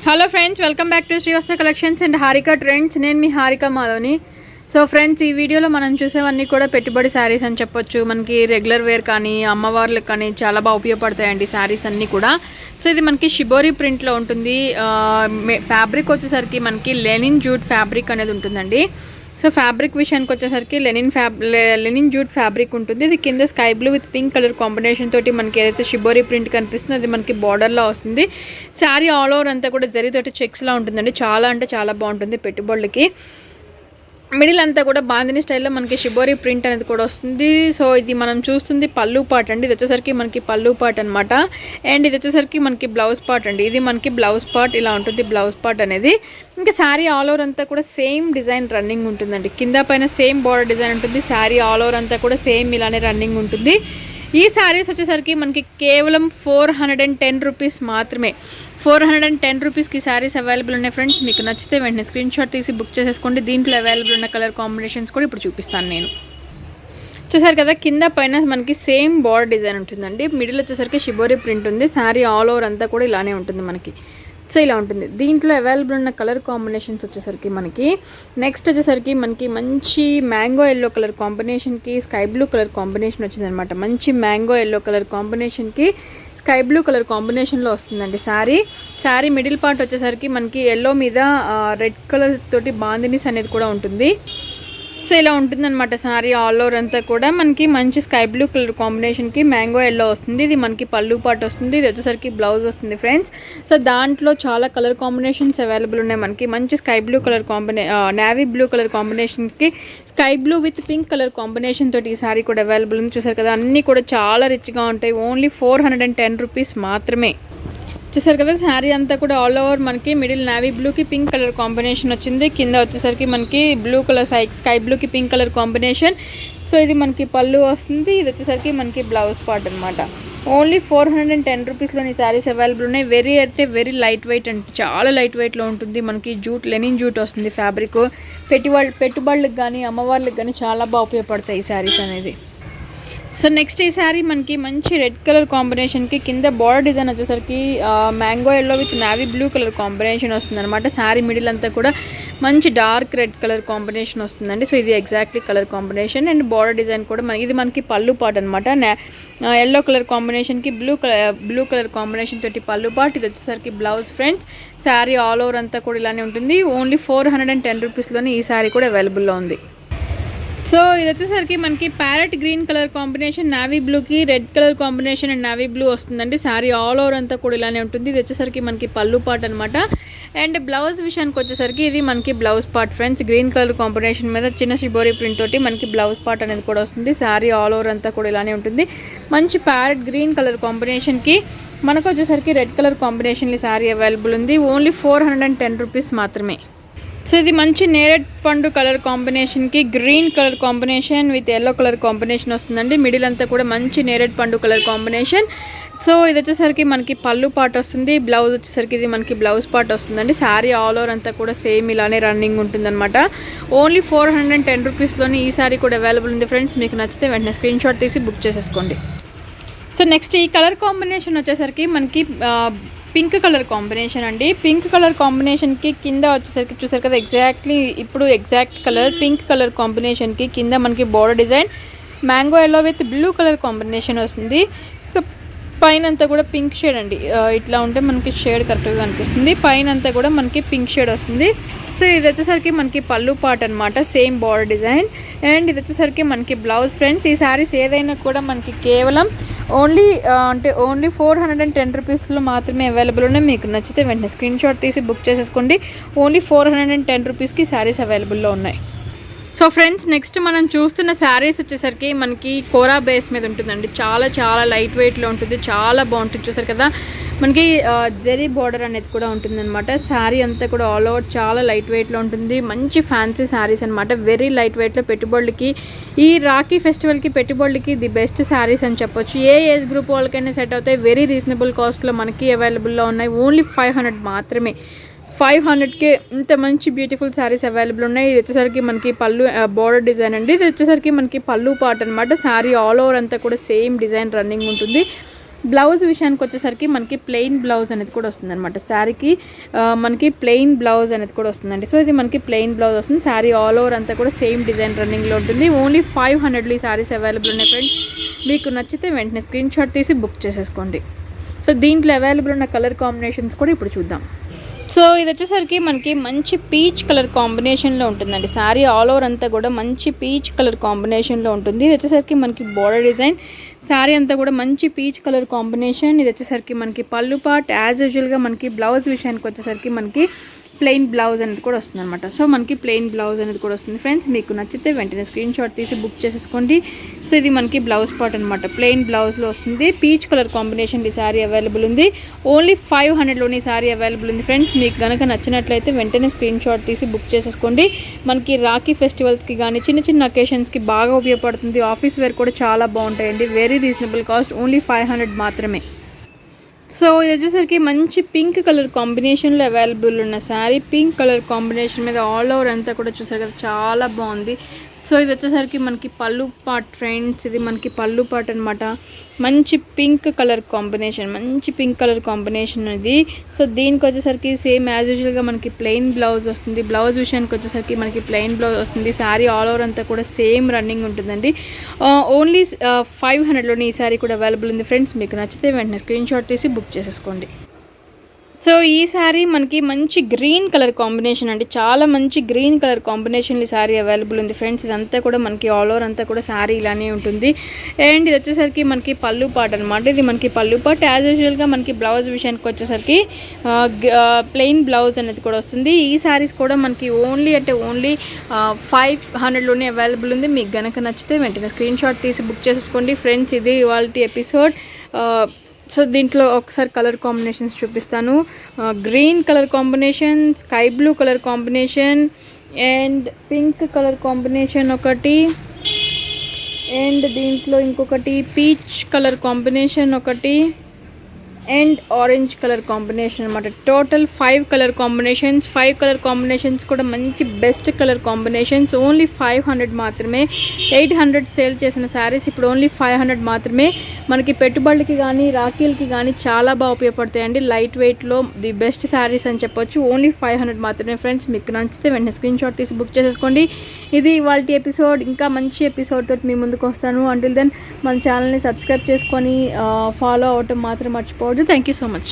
Hello friends, welcome back to Srivastra collections and Harika trends. నేను మీ హారిక మాధవ్ని. సో ఫ్రెండ్స్, ఈ వీడియోలో మనం చూసేవన్నీ కూడా పెట్టుబడి శారీస్ అని చెప్పొచ్చు. మనకి రెగ్యులర్ వేర్ కానీ అమ్మవార్లకు కానీ చాలా బాగా ఉపయోగపడతాయండి శారీస్ అన్నీ కూడా. సో ఇది మనకి షిబోరి ప్రింట్లో ఉంటుంది. ఫ్యాబ్రిక్ వచ్చేసరికి మనకి లెనిన్ జూట్ ఫ్యాబ్రిక్ అనేది ఉంటుందండి. సో ఫ్యాబ్రిక్ విషయానికి వచ్చేసరికి లెనిన్ జూట్ ఫ్యాబ్రిక్ ఉంటుంది. ఇది కింద sky blue with pink colour combination తోటి మనకి ఏదైతే షిబోరి ప్రింట్ కనిపిస్తుందో అది మనకి బార్డర్లో వస్తుంది. శారీ ఆల్ ఓవర్ అంతా కూడా జరీతోటి చెక్స్లా ఉంటుందండి. చాలా అంటే చాలా బాగుంటుంది పెట్టుబడులకి. మిడిల్ అంతా కూడా బాందిని స్టైల్లో మనకి షిబోరి ప్రింట్ అనేది కూడా వస్తుంది. సో ఇది మనం చూస్తుంది పళ్ళు పార్ట్ అండి. ఇది వచ్చేసరికి మనకి పళ్ళు పార్ట్ అనమాట. అండ్ ఇది వచ్చేసరికి మనకి బ్లౌజ్ పార్ట్ అండి. ఇది మనకి బ్లౌజ్ పార్ట్ ఇలా ఉంటుంది బ్లౌజ్ పార్ట్ అనేది. ఇంకా శారీ ఆల్ ఓవర్ అంతా కూడా సేమ్ డిజైన్ రన్నింగ్ ఉంటుందండి. కింద పైన సేమ్ బార్డర్ డిజైన్ ఉంటుంది. శారీ ఆల్ ఓవర్ అంతా కూడా సేమ్ ఇలానే రన్నింగ్ ఉంటుంది. ఈ శారీస్ వచ్చేసరికి మనకి కేవలం 410 రూపీస్ మాత్రమే. 410 రూపీస్కి శారీస్ అవైలబుల్ ఉన్నాయి ఫ్రెండ్స్. మీకు నచ్చితే వెంటనే స్క్రీన్ షాట్ తీసి బుక్ చేసేసుకోండి. దీంట్లో అవైలబుల్ ఉన్న కలర్ కాంబినేషన్స్ కూడా ఇప్పుడు చూపిస్తాను నేను. చూసారు కదా, కింద పైన మనకి సేమ్ బార్డర్ డిజైన్ ఉంటుందండి. మిడిల్ వచ్చేసరికి షిబోరి ప్రింట్ ఉంది. శారీ ఆల్ ఓవర్ అంతా కూడా ఇలానే ఉంటుంది మనకి. సో ఇలా ఉంటుంది. దీంట్లో అవైలబుల్ ఉన్న కలర్ కాంబినేషన్స్ వచ్చేసరికి మనకి నెక్స్ట్ వచ్చేసరికి మనకి మంచి మ్యాంగో ఎల్లో కలర్ కాంబినేషన్కి స్కై బ్లూ కలర్ కాంబినేషన్ వచ్చిందనమాట. మంచి మ్యాంగో ఎల్లో కలర్ కాంబినేషన్కి స్కై బ్లూ కలర్ కాంబినేషన్లో వస్తుందండి శారీ మిడిల్ పార్ట్ వచ్చేసరికి మనకి ఎల్లో మీద రెడ్ కలర్ తోటి బాందినీస్ అనేది కూడా ఉంటుంది. సో ఇలా ఉంటుందన్నమాట. శారీ ఆల్ ఓవర్ అంతా కూడా మనకి మంచి స్కై బ్లూ కలర్ కాంబినేషన్కి మ్యాంగో ఎల్లో వస్తుంది. ఇది మనకి పళ్ళు పార్ట్ వస్తుంది. ఇది వచ్చేసరికి బ్లౌజ్ వస్తుంది ఫ్రెండ్స్. సో దాంట్లో చాలా కలర్ కాంబినేషన్స్ అవైలబుల్ ఉన్నాయి మనకి. మంచి sky blue colour navy blue colour కాంబినేషన్కి sky blue with pink colour combination తోటి ఈ శారీ కూడా అవైలబుల్ ఉంది. చూసారు కదా, అన్నీ కూడా చాలా రిచ్గా ఉంటాయి. ఓన్లీ 410 రూపీస్ మాత్రమే. చూసారు కదా, శారీ అంతా కూడా ఆల్ ఓవర్ మనకి మిడిల్ నేవీ బ్లూకి పింక్ కలర్ కాంబినేషన్ వచ్చింది. కింద వచ్చేసరికి మనకి బ్లూ కలర్ స్కై బ్లూకి పింక్ కలర్ కాంబినేషన్. సో ఇది మనకి పళ్ళు వస్తుంది. ఇది వచ్చేసరికి మనకి బ్లౌజ్ పార్ట్ అనమాట. ఓన్లీ 410 రూపీస్లోని శారీస్ అవైలబుల్ ఉన్నాయి. వెరీ లైట్ వెయిట్ అంటే చాలా లైట్ వెయిట్లో ఉంటుంది. మనకి లెనిన్ జూట్ వస్తుంది ఫ్యాబ్రిక్. పెట్టుబడులకు కానీ అమ్మవార్లకు కానీ చాలా బాగా ఉపయోగపడతాయి ఈ శారీస్ అనేది. సో నెక్స్ట్ ఈ శారీ మనకి మంచి రెడ్ కలర్ కాంబినేషన్కి కింద బార్డర్ డిజైన్ వచ్చేసరికి mango yellow with navy blue colour combination వస్తుంది అనమాట. శారీ మిడిల్ అంతా కూడా మంచి డార్క్ రెడ్ కలర్ కాంబినేషన్ వస్తుందండి. సో ఇది exactly colour combination. And border design కూడా ఇది మనకి పళ్ళు పార్ట్ అనమాట. ఎల్లో కలర్ కాంబినేషన్కి బ్లూ కలర్ కాంబినేషన్ తోటి పళ్ళు పార్ట్. ఇది వచ్చేసరికి blouse friends. Sari all over అంతా కూడా ఇలానే ఉంటుంది. ఓన్లీ 410 రూపీస్లోని ఈ శారీ కూడా అవైలబుల్లో ఉంది. సో ఇది వచ్చేసరికి మనకి parrot green colour combination navy బ్లూకి red colour combination and navy blue వస్తుందండి. శారీ ఆల్ ఓవర్ అంతా కూడా ఇలానే ఉంటుంది. ఇది వచ్చేసరికి మనకి పళ్ళు పార్ట్ అనమాట. అండ్ బ్లౌజ్ విషయానికి వచ్చేసరికి ఇది మనకి blouse part friends. Green colour combination మీద చిన్న షిబోరి ప్రింట్ తోటి మనకి బ్లౌజ్ పార్ట్ అనేది కూడా వస్తుంది. శారీ ఆల్ ఓవర్ అంతా కూడా ఇలానే ఉంటుంది. మంచి ప్యారెట్ గ్రీన్ కలర్ కాంబినేషన్కి మనకు వచ్చేసరికి రెడ్ కలర్ కాంబినేషన్లో శారీ అవైలబుల్ ఉంది. ఓన్లీ 410 రూపీస్ మాత్రమే. సో ఇది మంచి నేరేడ్ పండు కలర్ కాంబినేషన్కి green colour combination with yellow colour combination వస్తుందండి. మిడిల్ అంతా కూడా మంచి నేరేడ్ పండు కలర్ కాంబినేషన్. సో ఇది వచ్చేసరికి మనకి పళ్ళు పార్ట్ వస్తుంది. బ్లౌజ్ వచ్చేసరికి ఇది మనకి బ్లౌజ్ పార్ట్ వస్తుందండి. శారీ ఆల్ ఓవర్ అంతా కూడా సేమ్ ఇలానే రన్నింగ్ ఉంటుందన్నమాట. ఓన్లీ 410 రూపీస్లోని ఈ శారీ కూడా అవైలబుల్ ఉంది ఫ్రెండ్స్. మీకు నచ్చితే వెంటనే స్క్రీన్ షాట్ తీసి బుక్ చేసేసుకోండి. సో నెక్స్ట్ ఈ కలర్ కాంబినేషన్ వచ్చేసరికి మనకి పింక్ కలర్ కాంబినేషన్ అండి. పింక్ కలర్ కాంబినేషన్కి కింద వచ్చేసరికి చూసారు కదా, ఎగ్జాక్ట్ కలర్ పింక్ కలర్ కాంబినేషన్కి కింద మనకి border design mango yellow with blue colour combination వస్తుంది. సో పైన అంతా కూడా పింక్ షేడ్ అండి. ఇట్లా ఉంటే మనకి షేడ్ కరెక్ట్గా కనిపిస్తుంది. పైన అంతా కూడా మనకి పింక్ షేడ్ వస్తుంది. సో ఇది వచ్చేసరికి మనకి పళ్ళు పార్ట్ అనమాట. Same border design. అండ్ ఇది వచ్చేసరికి మనకి బ్లౌజ్ ఫ్రెండ్స్. ఈ శారీస్ ఏదైనా కూడా మనకి కేవలం ఓన్లీ 410 రూపీస్లో మాత్రమే అవైలబుల్ ఉన్నాయి. మీకు నచ్చితే వెంటనే స్క్రీన్ షాట్ తీసి బుక్ చేసేసుకోండి. ఓన్లీ 410 రూపీస్కి శారీస్ అవైలబుల్లో ఉన్నాయి. సో ఫ్రెండ్స్, నెక్స్ట్ మనం చూస్తున్న శారీస్ వచ్చేసరికి మనకి కోరా బేస్ మీద ఉంటుందండి. చాలా లైట్ వెయిట్లో ఉంటుంది. చాలా బాగుంటుంది. చూసారు కదా, మనకి జెరీ బార్డర్ అనేది కూడా ఉంటుందన్నమాట. శారీ అంతా కూడా ఆల్ ఓవర్ చాలా లైట్ వెయిట్లో ఉంటుంది. మంచి ఫ్యాన్సీ శారీస్ అనమాట. వెరీ లైట్ వెయిట్లో పెట్టుబడులకి ఈ రాఖీ ఫెస్టివల్కి పెట్టుబడులకి ది బెస్ట్ శారీస్ అని చెప్పొచ్చు. ఏ ఏజ్ గ్రూప్ వాళ్ళకైనా సెట్ అవుతాయి. వెరీ రీజనబుల్ కాస్ట్లో మనకి అవైలబుల్లో ఉన్నాయి. ఓన్లీ 500 మాత్రమే. 500కే ఇంత మంచి బ్యూటిఫుల్ శారీస్ అవైలబుల్ ఉన్నాయి. ఇది వచ్చేసరికి మనకి పళ్ళు బోర్డర్ డిజైన్ అండి. ఇది వచ్చేసరికి మనకి పళ్ళు పార్ట్ అనమాట. శారీ ఆల్ ఓవర్ అంతా కూడా సేమ్ డిజైన్ రన్నింగ్ ఉంటుంది. బ్లౌజ్ విషయానికి వచ్చేసరికి మనకి ప్లెయిన్ బ్లౌజ్ అనేది కూడా వస్తుంది అనమాట. శారీకి మనకి ప్లెయిన్ బ్లౌజ్ అనేది కూడా వస్తుందండి. సో ఇది మనకి ప్లెయిన్ బ్లౌజ్ వస్తుంది. శారీ ఆల్ ఓవర్ అంతా కూడా సేమ్ డిజైన్ రన్నింగ్లో ఉంటుంది. ఓన్లీ 500లో ఈ శారీస్ అవైలబుల్ ఉన్నాయి ఫ్రెండ్స్. మీకు నచ్చితే వెంటనే స్క్రీన్ షాట్ తీసి బుక్ చేసేసుకోండి. సో దీంట్లో అవైలబుల్ ఉన్న కలర్ కాంబినేషన్స్ కూడా ఇప్పుడు చూద్దాం. సో ఇది వచ్చేసరికి మనకి మంచి పీచ్ కలర్ కాంబినేషన్లో ఉంటుందండి. శారీ ఆల్ ఓవర్ అంతా కూడా మంచి పీచ్ కలర్ కాంబినేషన్లో ఉంటుంది. ఇది వచ్చేసరికి మనకి బోర్డర్ డిజైన్, శారీ అంతా కూడా మంచి పీచ్ కలర్ కాంబినేషన్. ఇది వచ్చేసరికి మనకి పళ్ళు పార్ట్. యాజ్ యూజువల్గా మనకి బ్లౌజ్ విషయానికి వచ్చేసరికి మనకి ప్లెయిన్ బ్లౌజ్ అనేది కూడా వస్తుంది అనమాట. సో మనకి ప్లెయిన్ బ్లౌజ్ అనేది కూడా వస్తుంది ఫ్రెండ్స్. మీకు నచ్చితే వెంటనే స్క్రీన్ షాట్ తీసి బుక్ చేసేసుకోండి. సో ఇది మనకి బ్లౌజ్ పార్ట్ అనమాట. ప్లెయిన్ బ్లౌజ్లో వస్తుంది. పీచ్ కలర్ కాంబినేషన్ ఈ శారీ అవైలబుల్ ఉంది. ఓన్లీ 500లోని శారీ అవైలబుల్ ఉంది ఫ్రెండ్స్. మీకు కనుక నచ్చినట్లయితే వెంటనే స్క్రీన్ షాట్ తీసి బుక్ చేసేసుకోండి. మనకి రాఖీ ఫెస్టివల్స్కి కానీ చిన్న చిన్న అకేషన్స్కి బాగా ఉపయోగపడుతుంది. ఆఫీస్ వేర్ కూడా చాలా బాగుంటాయండి. వెరీ రీజనబుల్ కాస్ట్, ఓన్లీ 500 మాత్రమే. సో ఇది వచ్చేసరికి మంచి పింక్ కలర్ కాంబినేషన్లో అవైలబుల్ ఉన్న శారీ. పింక్ కలర్ కాంబినేషన్ మీద ఆల్ ఓవర్ అంతా కూడా చూసారు కదా, చాలా బాగుంది. సో ఇది వచ్చేసరికి మనకి పళ్ళు పార్ట్ ఫ్రెండ్స్. ఇది మనకి పళ్ళు పార్ట్ అనమాట. మంచి పింక్ కలర్ కాంబినేషన్, మంచి పింక్ కలర్ కాంబినేషన్ ఇది. సో దీనికి వచ్చేసరికి సేమ్ యాజ్ యూజువల్గా మనకి ప్లెయిన్ బ్లౌజ్ వస్తుంది. బ్లౌజ్ విషయానికి వచ్చేసరికి మనకి ప్లెయిన్ బ్లౌజ్ వస్తుంది. శారీ ఆల్ ఓవర్ అంతా కూడా సేమ్ రన్నింగ్ ఉంటుందండి. ఓన్లీ 500లోని ఈ శారీ కూడా అవైలబుల్ ఉంది ఫ్రెండ్స్. మీకు నచ్చితే వెంటనే స్క్రీన్ షాట్ తీసి బుక్ చేసేసుకోండి. సో ఈ శారీ మనకి మంచి గ్రీన్ కలర్ కాంబినేషన్ అండి. చాలా మంచి గ్రీన్ కలర్ కాంబినేషన్ ఈ శారీ అవైలబుల్ ఉంది ఫ్రెండ్స్. ఇదంతా కూడా మనకి ఆల్ ఓవర్ అంతా కూడా శారీ ఇలానే ఉంటుంది. అండ్ ఇది వచ్చేసరికి మనకి పళ్ళు పార్ట్ అనమాట. ఇది మనకి పళ్ళు పార్ట్. యాజ్ యూజువల్గా మనకి బ్లౌజ్ విషయానికి వచ్చేసరికి ప్లెయిన్ బ్లౌజ్ అనేది కూడా వస్తుంది. ఈ శారీస్ కూడా మనకి ఓన్లీ 500లోనే అవైలబుల్ ఉంది. మీకు గనక నచ్చితే వెంటనే స్క్రీన్ షాట్ తీసి బుక్ చేసేసుకోండి ఫ్రెండ్స్. ఇది ఇవాల్టి ఎపిసోడ్. సో దీంట్లో ఒకసారి కలర్ కాంబినేషన్స్ చూపిస్తాను. Green colour combination, sky blue colour combination, and pink colour combination ఒకటి, అండ్ దీంట్లో ఇంకొకటి పీచ్ కలర్ కాంబినేషన్ ఒకటి, అండ్ ఆరెంజ్ కలర్ కాంబినేషన్ అనమాట. Total 5 colour combinations. 5 colour combinations కూడా మంచి బెస్ట్ కలర్ కాంబినేషన్స్. ఓన్లీ 500 మాత్రమే. 800 సేల్ చేసిన శారీస్ ఇప్పుడు ఓన్లీ 500 మాత్రమే. మనకి పెట్టుబడులకి కానీ రాఖీలకి కానీ చాలా బాగా ఉపయోగపడతాయండి. లైట్ వెయిట్లో ది బెస్ట్ శారీస్ అని చెప్పొచ్చు. ఓన్లీ 500 మాత్రమే ఫ్రెండ్స్. మీకు నచ్చితే వెంటనే స్క్రీన్ షాట్ తీసి బుక్ చేసేసుకోండి. ఇది ఇవాల్టి ఎపిసోడ్. ఇంకా మంచి ఎపిసోడ్ తోటి మీ ముందుకు వస్తాను. అంటిల్ దెన్ మన ఛానల్ని సబ్స్క్రైబ్ చేసుకొని ఫాలో అవ్వటం మాత్రం మర్చిపోవద్దు. Thank you so much.